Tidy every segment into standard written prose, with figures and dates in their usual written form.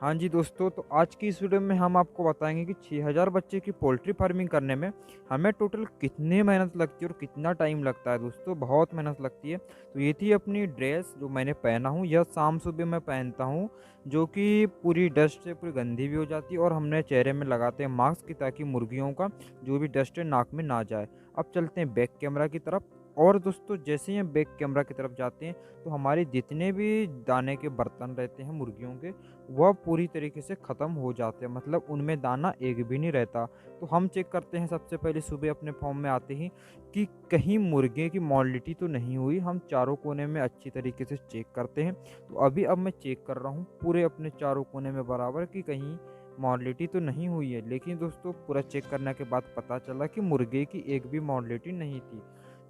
हाँ जी दोस्तों, तो आज की इस वीडियो में हम आपको बताएँगे कि 6000 बच्चे की पोल्ट्री फार्मिंग करने में हमें टोटल कितनी मेहनत लगती है और कितना टाइम लगता है दोस्तों, बहुत मेहनत लगती है। तो ये थी अपनी ड्रेस जो मैंने पहना हूँ, यह शाम सुबह मैं पहनता हूँ, जो कि पूरी डस्ट से पूरी गंदी भी हो जाती है और हमने चेहरे में लगाते हैं मास्क कि ताकि मुर्गियों का जो भी डस्ट है नाक में ना जाए। अब चलते हैं बैक कैमरा की तरफ। और दोस्तों जैसे ही हम बैक कैमरा की तरफ जाते हैं, तो हमारे जितने भी दाने के बर्तन रहते हैं मुर्गियों के, वह पूरी तरीके से ख़त्म हो जाते हैं, मतलब उनमें दाना एक भी नहीं रहता। तो हम चेक करते हैं सबसे पहले सुबह अपने फॉर्म में आते ही कि कहीं मुर्गे की मॉर्टलिटी तो नहीं हुई। हम चारों कोने में अच्छी तरीके से चेक करते हैं। तो अब मैं चेक कर रहा हूँ पूरे अपने चारों कोने में बराबर कि कहीं मॉर्टलिटी तो नहीं हुई है। लेकिन दोस्तों पूरा चेक करने के बाद पता चला कि मुर्गे की एक भी मॉर्टलिटी नहीं थी।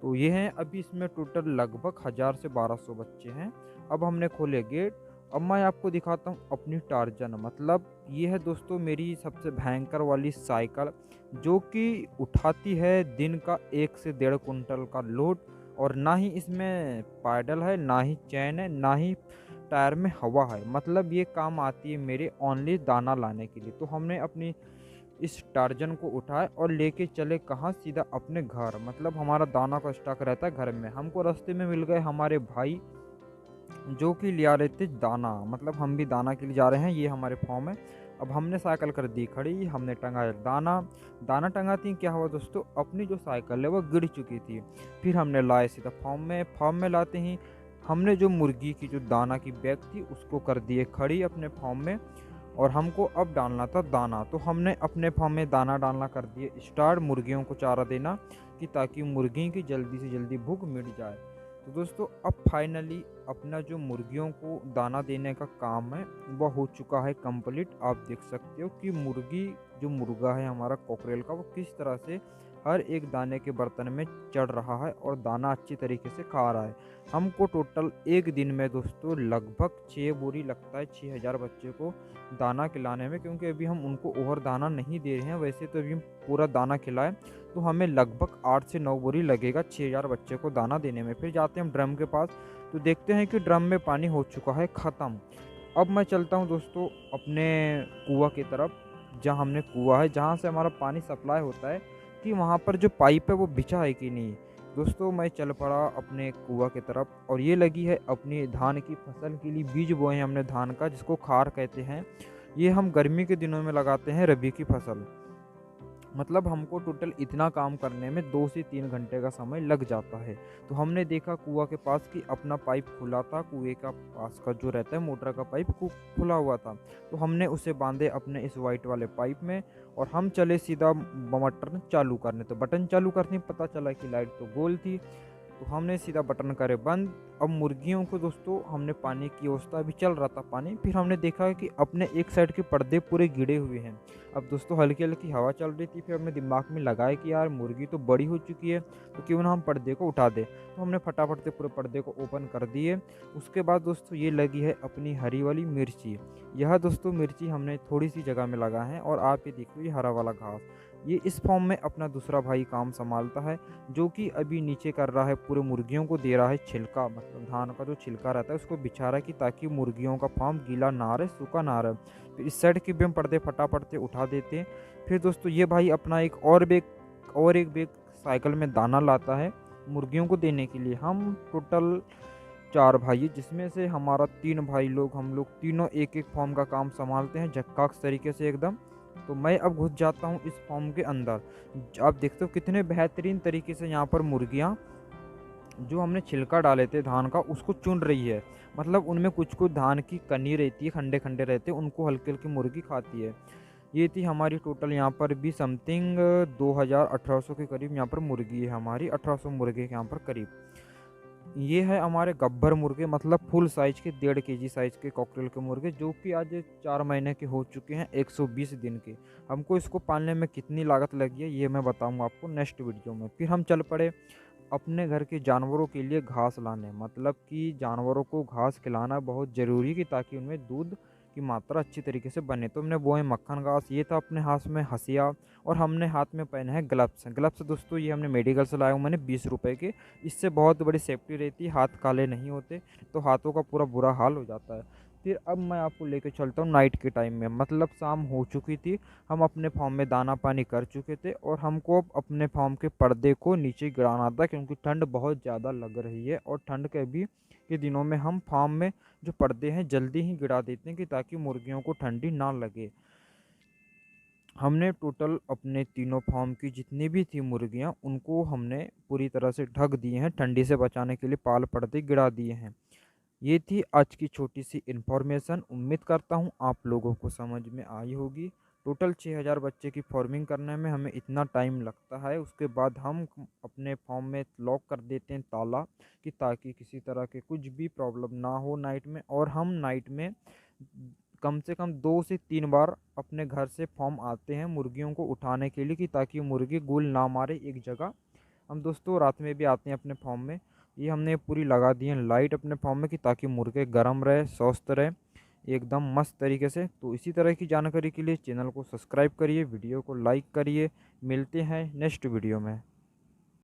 तो ये हैं अभी इसमें टोटल लगभग 1000 से 1200 बच्चे हैं। अब हमने खोले गेट। अब मैं आपको दिखाता हूँ अपनी टार्जन, मतलब ये है दोस्तों मेरी सबसे भयंकर वाली साइकिल, जो कि उठाती है दिन का 1 से 1.5 कुंटल का लोड। और ना ही इसमें पैडल है, ना ही चैन है, ना ही टायर में हवा है। मतलब ये काम आती है मेरे ओनली दाना लाने के लिए। तो हमने अपनी इस टार्जन को उठाए और लेके चले कहाँ, सीधा अपने घर। मतलब हमारा दाना का स्टॉक रहता है घर में। हमको रास्ते में मिल गए हमारे भाई, जो कि ले आ रहे थे दाना, मतलब हम भी दाना के लिए जा रहे हैं। ये हमारे फॉर्म है। अब हमने साइकिल कर दी खड़ी, हमने टंगाया दाना। दाना टंगाती क्या हुआ दोस्तों, अपनी जो साइकिल है वो गिर चुकी थी। फिर हमने लाए सीधा फॉर्म में लाते ही हमने जो मुर्गी की जो दाना की बैग थी उसको कर दिए खड़ी अपने फॉर्म में। और हमको अब डालना था दाना। तो हमने अपने फॉर्म में दाना डालना कर दिए स्टार्ट, मुर्गियों को चारा देना कि ताकि मुर्गी की जल्दी से जल्दी भूख मिट जाए। तो दोस्तों अब फाइनली अपना जो मुर्गियों को दाना देने का काम है वह हो चुका है कंप्लीट। आप देख सकते हो कि मुर्गी जो मुर्गा है हमारा कॉकरेल का, वो किस तरह से हर एक दाने के बर्तन में चढ़ रहा है और दाना अच्छी तरीके से खा रहा है। हमको टोटल एक दिन में दोस्तों लगभग 6 बोरी लगता है 6000 बच्चे को दाना खिलाने में, क्योंकि अभी हम उनको ओवर दाना नहीं दे रहे हैं। वैसे तो अभी हम पूरा दाना खिलाएं तो हमें लगभग 8 से 9 बोरी लगेगा 6000 बच्चे को दाना देने में। फिर जाते हैं हम ड्रम के पास, तो देखते हैं कि ड्रम में पानी हो चुका है ख़त्म। अब मैं चलता हूँ दोस्तों अपने कुआँ की तरफ, जहाँ हमने कुआँ है जहाँ से हमारा पानी सप्लाई होता है, कि वहाँ पर जो पाइप है वो बिछा है कि नहीं। दोस्तों मैं चल पड़ा अपने कुआँ की तरफ, और ये लगी है अपनी धान की फसल के लिए। बीज बोए हैं हमने धान का, जिसको खार कहते हैं। ये हम गर्मी के दिनों में लगाते हैं रबी की फसल। मतलब हमको टोटल इतना काम करने में 2 से 3 घंटे का समय लग जाता है। तो हमने देखा कुआँ के पास कि अपना पाइप खुला था, कुएँ का पास का जो रहता है मोटर का पाइप खुला हुआ था। तो हमने उसे बांधे अपने इस वाइट वाले पाइप में, और हम चले सीधा मोटर चालू करने। तो बटन चालू करने पता चला कि लाइट तो गोल थी। तो हमने सीधा बटन करे बंद। अब मुर्गियों को दोस्तों हमने पानी की व्यवस्था, अभी चल रहा था पानी, फिर हमने देखा कि अपने एक साइड के पर्दे पूरे गिरे हुए हैं। अब दोस्तों हल्की हल्की हवा चल रही थी, फिर हमने दिमाग में लगाया कि यार मुर्गी तो बड़ी हो चुकी है, तो क्यों ना हम पर्दे को उठा दें। तो हमने फटाफट से पूरे पर्दे को ओपन कर दिए। उसके बाद दोस्तों ये लगी है अपनी हरी वाली मिर्ची। यह दोस्तों मिर्ची हमने थोड़ी सी जगह में लगा है, और आप ये देखो ये हरा वाला घास, ये इस फॉर्म में अपना दूसरा भाई काम संभालता है, जो कि अभी नीचे कर रहा है, पूरे मुर्गियों को दे रहा है छिलका, मतलब धान का जो छिलका रहता है उसको बिछा रहा है कि ताकि मुर्गियों का फार्म गीला ना रहे, सूखा ना रहे। फिर इस साइड के भी हम पर्दे फटाफट से उठा देते हैं। फिर दोस्तों ये भाई अपना एक बैग साइकिल में दाना लाता है मुर्गियों को देने के लिए। हम टोटल 4 भाई हैं, जिसमें से हमारा 3 भाई लोग, हम लोग तीनों एक एक फॉर्म का काम संभालते हैं झक्कास तरीके से एकदम। तो मैं अब घुस जाता हूँ इस फॉर्म के अंदर। आप देखते हो कितने बेहतरीन तरीके से यहाँ पर मुर्गियाँ जो हमने छिलका डाले थे धान का उसको चुन रही है। मतलब उनमें कुछ कुछ धान की कनी रहती है, खंडे खंडे रहते हैं, उनको हल्की हल्की मुर्गी खाती है। ये थी हमारी टोटल यहाँ पर भी समथिंग 2000-1800 के करीब यहाँ पर मुर्गी है हमारी, 1800 मुर्गे के यहाँ पर करीब। ये है हमारे गब्बर मुर्गे, मतलब फुल साइज के 1.5 केजी साइज के कॉकटेल के मुर्गे, जो कि आज 4 महीने के हो चुके हैं, 120 दिन के। हमको इसको पालने में कितनी लागत लगी है ये मैं बताऊंगा आपको नेक्स्ट वीडियो में। फिर हम चल पड़े अपने घर के जानवरों के लिए घास लाने, मतलब कि जानवरों को घास खिलाना बहुत ज़रूरी है कि ताकि उनमें दूध की मात्रा अच्छी तरीके से बने। तो हमने बोए मक्खन घास, ये था अपने हाथ में हंसिया, और हमने हाथ में पहने हैं ग्लव्स। ग्लव्स दोस्तों ये हमने मेडिकल से लाया हूँ मैंने 20 रुपए के। इससे बहुत बड़ी सेफ्टी रहती है, हाथ काले नहीं होते, तो हाथों का पूरा बुरा हाल हो जाता है। फिर अब मैं आपको लेके चलता हूँ नाइट के टाइम में, मतलब शाम हो चुकी थी, हम अपने फार्म में दाना पानी कर चुके थे और हमको अब अपने फार्म के पर्दे को नीचे गिराना था क्योंकि ठंड बहुत ज़्यादा लग रही है। और ठंड के दिनों में हम फार्म में जो पर्दे हैं जल्दी ही गिरा देते हैं कि ताकि मुर्गियों को ठंडी ना लगे। हमने टोटल अपने तीनों फार्म की जितनी भी थी मुर्गियां, उनको हमने पूरी तरह से ढक दिए हैं, ठंडी से बचाने के लिए पाल पर्दे गिरा दिए हैं। ये थी आज की छोटी सी इन्फॉर्मेशन। उम्मीद करता हूँ आप लोगों को समझ में आई होगी। टोटल 6000 बच्चे की फार्मिंग करने में हमें इतना टाइम लगता है। उसके बाद हम अपने फार्म में लॉक कर देते हैं ताला, कि ताकि किसी तरह के कुछ भी प्रॉब्लम ना हो नाइट में। और हम नाइट में कम से कम 2 से 3 बार अपने घर से फार्म आते हैं मुर्गियों को उठाने के लिए, कि ताकि मुर्गी गुल ना मारे एक जगह। हम दोस्तों रात में भी आते हैं अपने फार्म में। ये हमने पूरी लगा दी है लाइट अपने फार्म में, कि ताकि मुर्गे गर्म रहे, स्वस्थ रहे एकदम मस्त तरीके से। तो इसी तरह की जानकारी के लिए चैनल को सब्सक्राइब करिए, वीडियो को लाइक करिए। मिलते हैं नेक्स्ट वीडियो में।